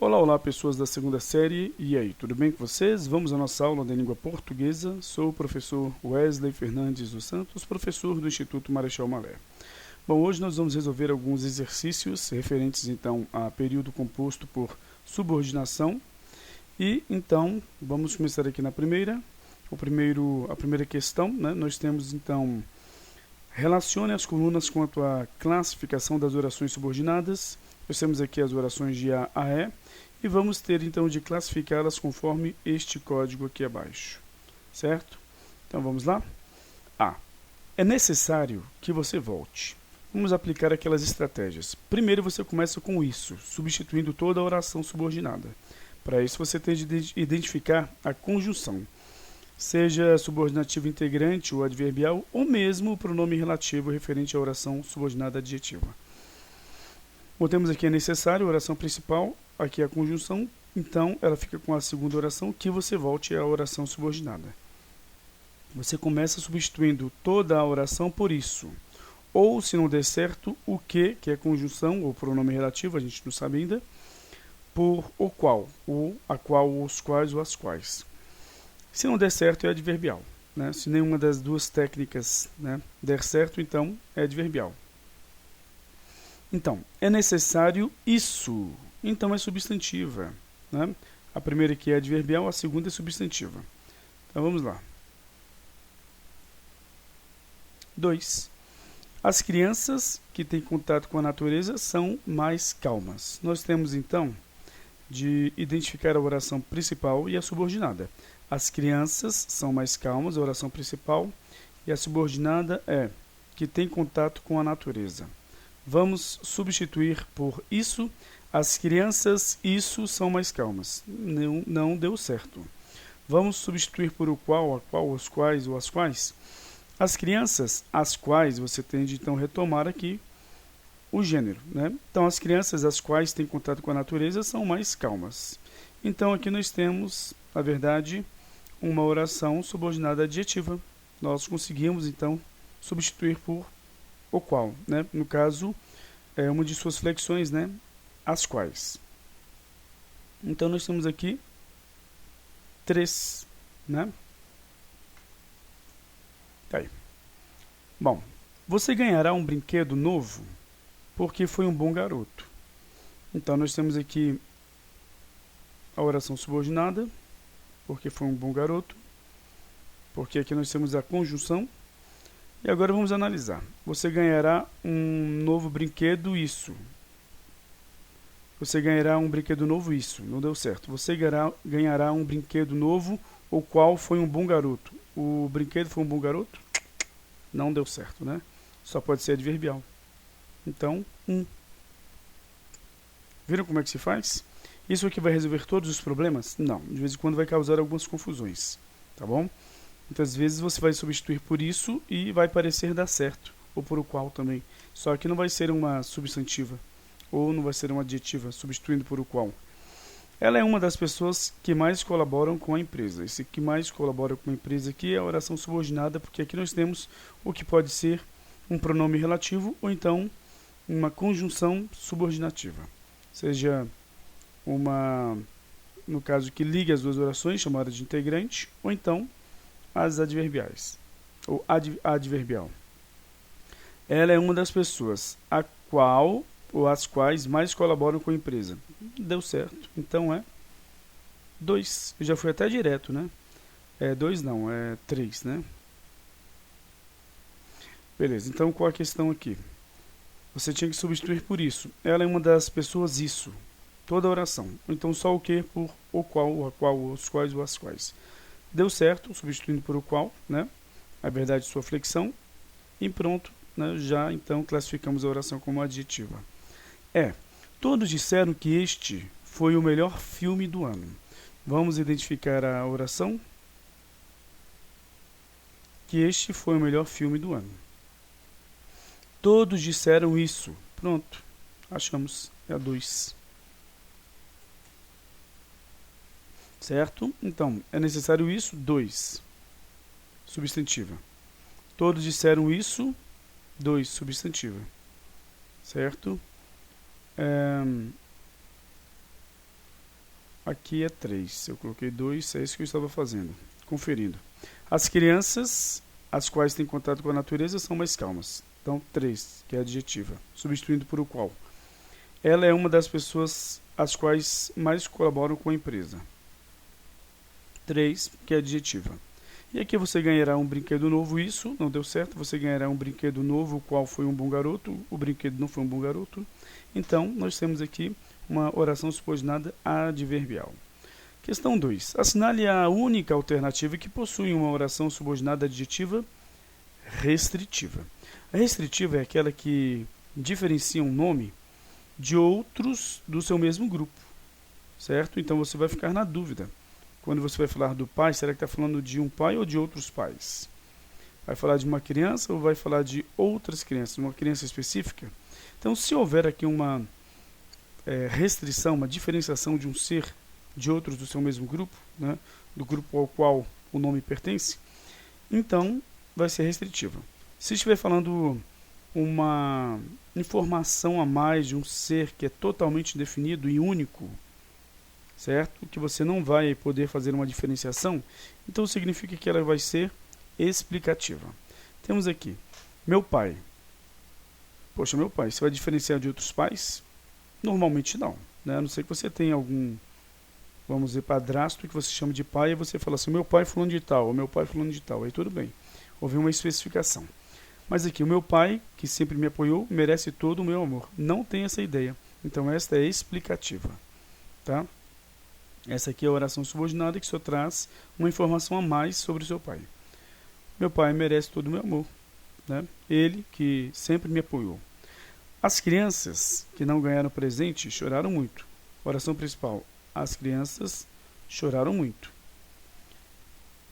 Olá, olá pessoas da segunda série, e aí, tudo bem com vocês? Vamos à nossa aula de língua portuguesa. Sou o professor Wesley Fernandes dos Santos, professor do Instituto Marechal Malher. Bom, hoje nós vamos resolver alguns exercícios referentes então a período composto por subordinação. E então, vamos começar aqui na primeira. A primeira questão, né? Nós temos então, relacione as colunas quanto à classificação das orações subordinadas. Nós temos aqui as orações de A a E. E vamos ter então de classificá-las conforme este código aqui abaixo, certo? Então vamos lá? A. É necessário que você volte. Vamos aplicar aquelas estratégias. Primeiro você começa com isso, substituindo toda a oração subordinada. Para isso você tem de identificar a conjunção, seja subordinativo integrante ou adverbial, ou mesmo o pronome relativo referente à oração subordinada adjetiva. Botemos aqui é necessário, oração principal, aqui é a conjunção, então ela fica com a segunda oração, que você volte à oração subordinada. Você começa substituindo toda a oração por isso. Ou, se não der certo, o que é conjunção, ou pronome relativo, a gente não sabe ainda, por o qual, ou a qual, os quais ou as quais. Se não der certo, é adverbial, né? Se nenhuma das duas técnicas, né, der certo, então é adverbial. Então, é necessário isso. Então é substantiva, né? A primeira aqui é adverbial, a segunda é substantiva. Então vamos lá. 2. As crianças que têm contato com a natureza são mais calmas. Nós temos então de identificar a oração principal e a subordinada. As crianças são mais calmas, a oração principal, e a subordinada é que tem contato com a natureza. Vamos substituir por isso. As crianças, isso, são mais calmas. Não deu certo. Vamos substituir por o qual, a qual, os quais ou as quais. As crianças, as quais, você tem de então retomar aqui o gênero, né? Então, as crianças, as quais têm contato com a natureza, são mais calmas. Então, aqui nós temos, na verdade, uma oração subordinada adjetiva. Nós conseguimos, então, substituir por o qual, né? No caso, é uma de suas flexões, né? As quais. Então, nós temos aqui 3, né? Tá aí. Bom, você ganhará um brinquedo novo porque foi um bom garoto. Então, nós temos aqui a oração subordinada, porque foi um bom garoto, porque aqui nós temos a conjunção. E agora vamos analisar. Você ganhará um novo brinquedo, isso. Você ganhará um brinquedo novo, isso. Não deu certo. Você ganhará um brinquedo novo, o qual foi um bom garoto. O brinquedo foi um bom garoto? Não deu certo, né? Só pode ser adverbial. Então, Viram como é que se faz? Isso aqui vai resolver todos os problemas? Não. De vez em quando vai causar algumas confusões. Tá bom? Muitas vezes você vai substituir por isso e vai parecer dar certo. Ou por o qual também. Só que não vai ser uma substantiva. Ou não vai ser uma adjetiva, substituindo por o qual. Ela é uma das pessoas que mais colaboram com a empresa. Esse que mais colabora com a empresa aqui é a oração subordinada, porque aqui nós temos o que pode ser um pronome relativo ou então uma conjunção subordinativa. Seja uma, no caso que liga as duas orações, chamada de integrante, ou então as adverbiais, ou adverbial. Ela é uma das pessoas a qual ou as quais mais colaboram com a empresa. Deu certo. Então é 2. Eu já fui até direto, né? 2 não, é 3, né? Beleza, então qual a questão aqui? Você tinha que substituir por isso. Ela é uma das pessoas, isso. Toda a oração. Então só o que por o qual, a qual, os quais ou as quais. Deu certo, substituindo por o qual, né? A verdade, sua flexão. E pronto, né? Já então classificamos a oração como adjetiva. Todos disseram que este foi o melhor filme do ano. Vamos identificar a oração? Que este foi o melhor filme do ano. Todos disseram isso. Pronto, achamos. É a 2. Certo? Então, é necessário isso? 2. Substantiva. Todos disseram isso? 2. Substantiva. Certo? aqui é 3. Eu coloquei 2, é isso que eu estava fazendo, conferindo. As crianças, as quais têm contato com a natureza, são mais calmas. Então, 3, que é adjetiva, substituindo por o qual. Ela é uma das pessoas as quais mais colaboram com a empresa. 3, que é adjetiva. E aqui você ganhará um brinquedo novo, isso não deu certo, você ganhará um brinquedo novo, o qual foi um bom garoto, o brinquedo não foi um bom garoto. Então, nós temos aqui uma oração subordinada adverbial. Questão 2. Assinale a única alternativa que possui uma oração subordinada adjetiva restritiva. A restritiva é aquela que diferencia um nome de outros do seu mesmo grupo, certo? Então, você vai ficar na dúvida. Quando você vai falar do pai, será que está falando de um pai ou de outros pais? Vai falar de uma criança ou vai falar de outras crianças, uma criança específica? Então, se houver aqui uma restrição, uma diferenciação de um ser de outros do seu mesmo grupo, né, do grupo ao qual o nome pertence, então vai ser restritiva. Se estiver falando uma informação a mais de um ser que é totalmente definido e único, certo? Que você não vai poder fazer uma diferenciação, então significa que ela vai ser explicativa. Temos aqui, meu pai. Poxa, meu pai, você vai diferenciar de outros pais? Normalmente não, né? A não ser que você tenha algum, vamos dizer, padrasto que você chama de pai e você fala assim, meu pai fulano de tal, ou meu pai fulano de tal, aí tudo bem. Houve uma especificação. Mas aqui, o meu pai, que sempre me apoiou, merece todo o meu amor. Não tem essa ideia. Então, esta é explicativa, tá? Essa aqui é a oração subordinada que só traz uma informação a mais sobre o seu pai. Meu pai merece todo o meu amor, né? Ele que sempre me apoiou. As crianças que não ganharam presente choraram muito. Oração principal. As crianças choraram muito.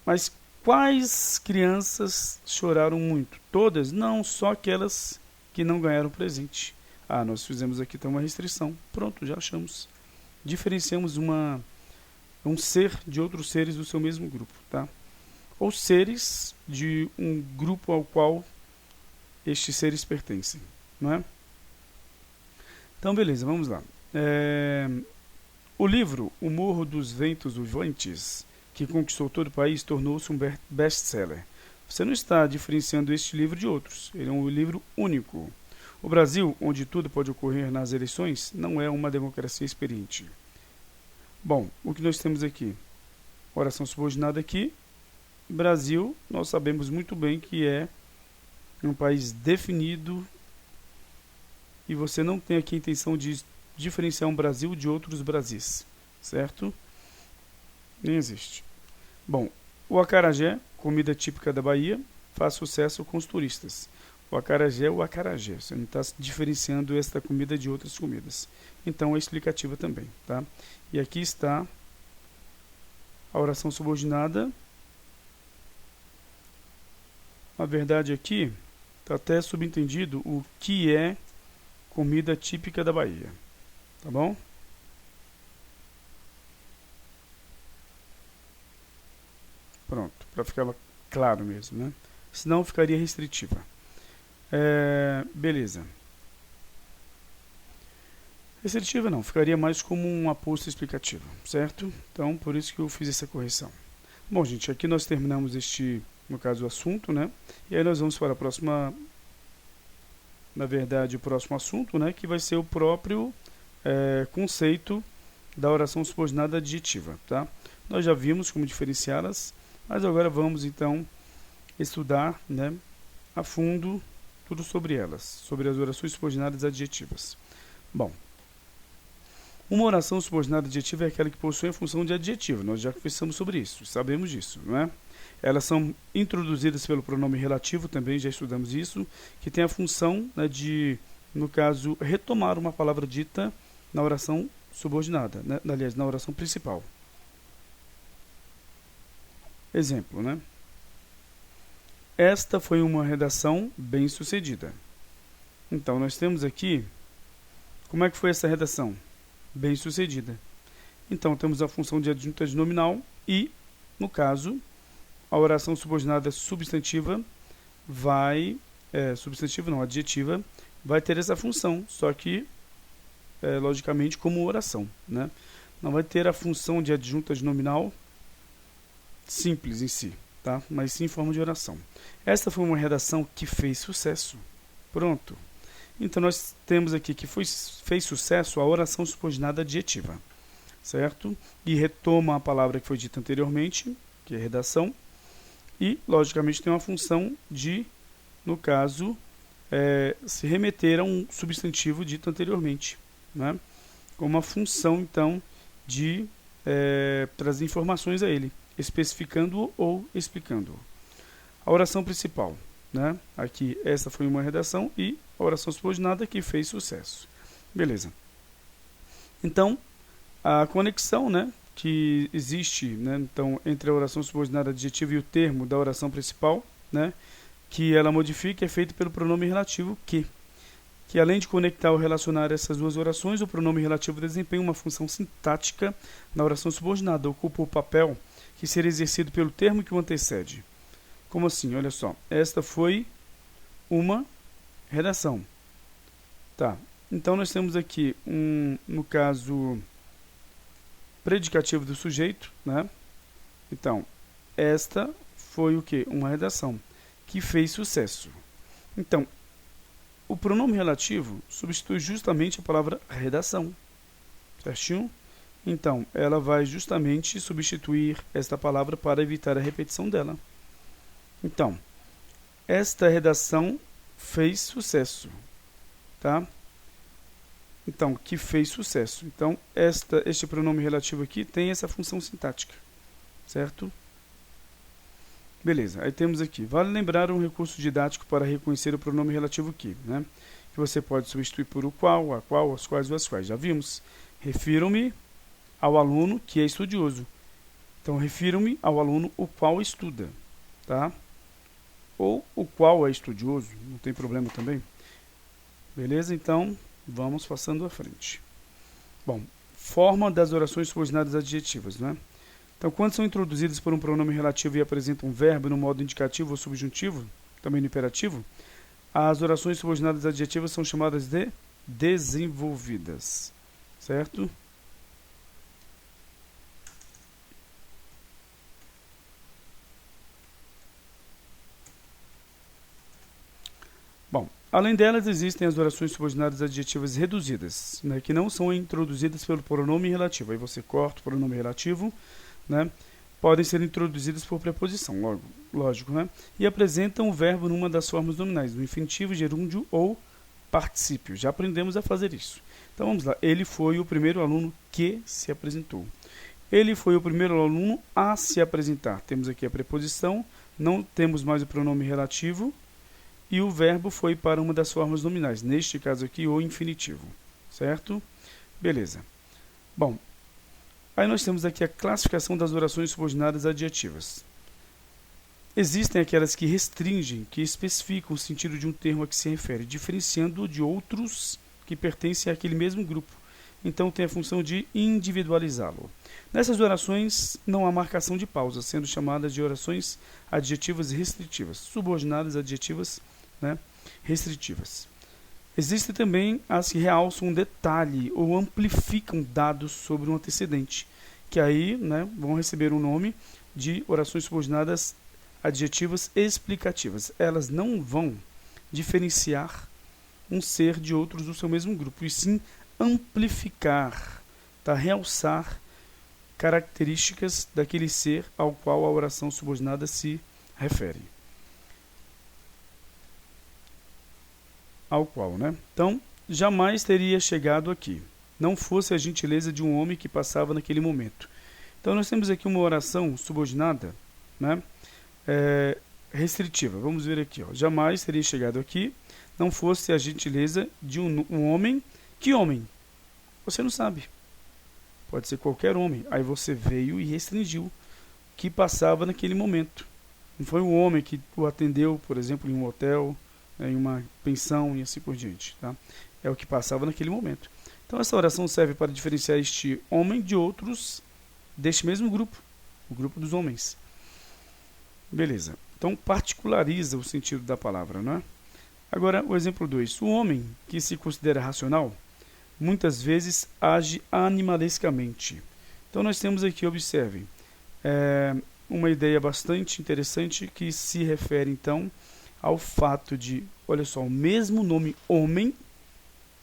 Mas quais crianças choraram muito? Todas? Não, só aquelas que não ganharam presente. Ah, nós fizemos aqui então uma restrição. Pronto, já achamos. Diferenciamos um ser de outros seres do seu mesmo grupo, tá? Ou seres de um grupo ao qual estes seres pertencem, não é? Então, beleza, vamos lá. O livro O Morro dos Ventos Uivantes, que conquistou todo o país, tornou-se um best-seller. Você não está diferenciando este livro de outros, ele é um livro único. O Brasil, onde tudo pode ocorrer nas eleições, não é uma democracia experiente. Bom, o que nós temos aqui? Oração subordinada aqui. Brasil, nós sabemos muito bem que é um país definido e você não tem aqui a intenção de diferenciar um Brasil de outros Brasis, certo? Nem existe. Bom, o acarajé, comida típica da Bahia, faz sucesso com os turistas. O acarajé é o acarajé, você não está diferenciando esta comida de outras comidas. Então é explicativa também, tá? E aqui está a oração subordinada. Na verdade aqui está até subentendido o que é comida típica da Bahia, tá bom? Pronto, para ficar claro mesmo, né? Senão ficaria restritiva. Beleza. Restritiva não, ficaria mais como um aposto explicativo, certo? Então, por isso que eu fiz essa correção. Bom, gente, aqui nós terminamos este, no caso, o assunto, né? E aí nós vamos para a próxima, na verdade, o próximo assunto, né? Que vai ser o próprio conceito da oração subordinada adjetiva, tá? Nós já vimos como diferenciá-las, mas agora vamos, então, estudar, né, a fundo tudo sobre elas, sobre as orações subordinadas adjetivas. Bom, uma oração subordinada adjetiva é aquela que possui a função de adjetivo. Nós já conversamos sobre isso, sabemos disso, não é? Elas são introduzidas pelo pronome relativo, também já estudamos isso, que tem a função, né, de, no caso, retomar uma palavra dita na oração subordinada, né? Aliás, na oração principal. Exemplo, né? Esta foi uma redação bem sucedida. Então, nós temos aqui, como é que foi essa redação? Bem sucedida. Então, temos a função de adjunto adnominal e, no caso, a oração subordinada substantiva vai, adjetiva, vai ter essa função, só que, logicamente, como oração, né? não vai ter a função de adjunta de nominal simples em si, tá? Mas sim em forma de oração. Esta foi uma redação que fez sucesso. Pronto. Então, nós temos aqui que fez sucesso a oração subordinada adjetiva, certo? E retoma a palavra que foi dita anteriormente, que é redação, e, logicamente, tem uma função de, no caso, se remeter a um substantivo dito anteriormente, né? Com uma função, então, de trazer informações a ele, especificando-o ou explicando-o. A oração principal, né? Aqui, essa foi uma redação e a oração subordinada que fez sucesso. Beleza. Então, a conexão, né, que existe, né, então, entre a oração subordinada adjetiva e o termo da oração principal, né, que ela modifica, é feita pelo pronome relativo que além de conectar ou relacionar essas duas orações, o pronome relativo desempenha uma função sintática na oração subordinada, ocupa o papel que será exercido pelo termo que o antecede. Como assim? Olha só, esta foi uma redação. Tá, então nós temos aqui no caso, predicativo do sujeito, né? Então, esta foi o quê? Uma redação que fez sucesso. Então, o pronome relativo substitui justamente a palavra redação, certinho? Então, ela vai justamente substituir esta palavra para evitar a repetição dela. Então, esta redação fez sucesso, tá? Então, que fez sucesso. Então, este pronome relativo aqui tem essa função sintática, certo? Beleza, aí temos aqui. Vale lembrar um recurso didático para reconhecer o pronome relativo que, né? Que você pode substituir por o qual, a qual, as quais ou as quais. Já vimos? Refiro-me ao aluno que é estudioso. Então, refiro-me ao aluno o qual estuda, tá? Ou o qual é estudioso, não tem problema também. Beleza? Então, vamos passando à frente. Bom, forma das orações subordinadas adjetivas, né? Então, quando são introduzidas por um pronome relativo e apresentam um verbo no modo indicativo ou subjuntivo, também no imperativo, as orações subordinadas adjetivas são chamadas de desenvolvidas, certo? Bom, além delas, existem as orações subordinadas adjetivas reduzidas, né, que não são introduzidas pelo pronome relativo. Aí você corta o pronome relativo, né, podem ser introduzidas por preposição, lógico, né, e apresentam o verbo numa das formas nominais, no infinitivo, gerúndio ou particípio. Já aprendemos a fazer isso. Então vamos lá. Ele foi o primeiro aluno que se apresentou. Ele foi o primeiro aluno a se apresentar. Temos aqui a preposição, não temos mais o pronome relativo, e o verbo foi para uma das formas nominais, neste caso aqui, o infinitivo, certo? Beleza. Bom, aí nós temos aqui a classificação das orações subordinadas adjetivas. Existem aquelas que restringem, que especificam o sentido de um termo a que se refere, diferenciando-o de outros que pertencem àquele mesmo grupo. Então, tem a função de individualizá-lo. Nessas orações, não há marcação de pausa, sendo chamadas de orações adjetivas restritivas, subordinadas adjetivas, né, restritivas. Existem também as que realçam um detalhe ou amplificam dados sobre um antecedente, que aí, né, vão receber o nome de orações subordinadas adjetivas explicativas. Elas não vão diferenciar um ser de outros do seu mesmo grupo, e sim amplificar, tá? Realçar características daquele ser ao qual a oração subordinada se refere. Ao qual, né? Então, jamais teria chegado aqui, não fosse a gentileza de um homem que passava naquele momento. Então, nós temos aqui uma oração subordinada, né? Restritiva. Vamos ver aqui, ó. Jamais teria chegado aqui, não fosse a gentileza de um homem. Que homem? Você não sabe. Pode ser qualquer homem. Aí você veio e restringiu que passava naquele momento. Não foi um homem que o atendeu, por exemplo, em um hotel, em uma pensão e assim por diante. Tá? É o que passava naquele momento. Então, essa oração serve para diferenciar este homem de outros deste mesmo grupo, o grupo dos homens. Beleza. Então, particulariza o sentido da palavra, não é? Agora, o exemplo 2. O homem que se considera racional muitas vezes age animalescamente. Então nós temos aqui, observem, uma ideia bastante interessante que se refere então ao fato de, olha só, o mesmo nome homem,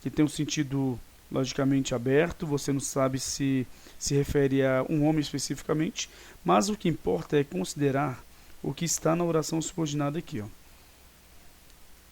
que tem um sentido logicamente aberto, você não sabe se se refere a um homem especificamente, mas o que importa é considerar o que está na oração subordinada aqui, ó.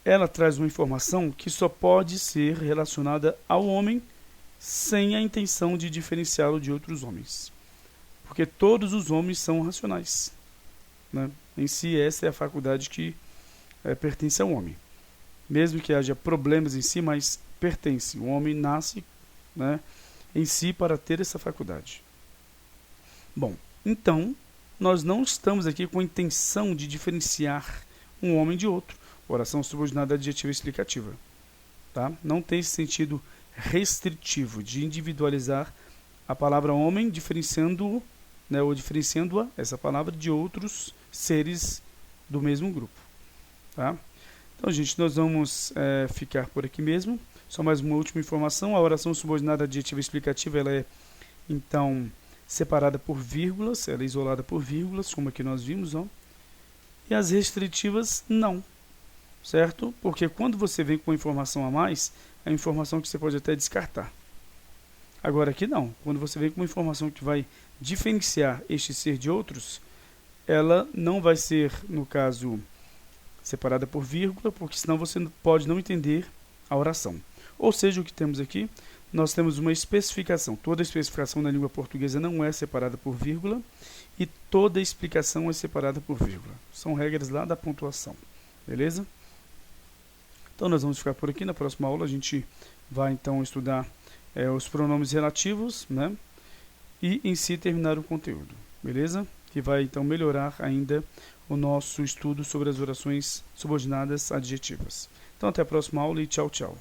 Ela traz uma informação que só pode ser relacionada ao homem sem a intenção de diferenciá-lo de outros homens. Porque todos os homens são racionais, né? Em si, essa é a faculdade que pertence ao homem. Mesmo que haja problemas em si, mas pertence. O homem nasce, né, em si para ter essa faculdade. Bom, então, nós não estamos aqui com a intenção de diferenciar um homem de outro. Oração subordinada adjetiva explicativa. Tá? Não tem esse sentido restritivo de individualizar a palavra homem, diferenciando-o, né, ou diferenciando-a, essa palavra, de outros seres do mesmo grupo. Tá? Então, gente, nós vamos ficar por aqui mesmo. Só mais uma última informação. A oração subordinada adjetiva explicativa, ela é, então, separada por vírgulas, ela é isolada por vírgulas, como aqui nós vimos, ó. E as restritivas, não. Certo? Porque quando você vem com informação a mais, é informação que você pode até descartar. Agora aqui não. Quando você vem com uma informação que vai diferenciar este ser de outros, ela não vai ser, no caso, separada por vírgula, porque senão você pode não entender a oração. Ou seja, o que temos aqui, nós temos uma especificação. Toda especificação na língua portuguesa não é separada por vírgula e toda explicação é separada por vírgula. São regras lá da pontuação. Beleza? Então nós vamos ficar por aqui. Na próxima aula a gente vai então estudar os pronomes relativos, né? E em si terminar o conteúdo. Beleza? Que vai então melhorar ainda o nosso estudo sobre as orações subordinadas adjetivas. Então até a próxima aula e tchau, tchau.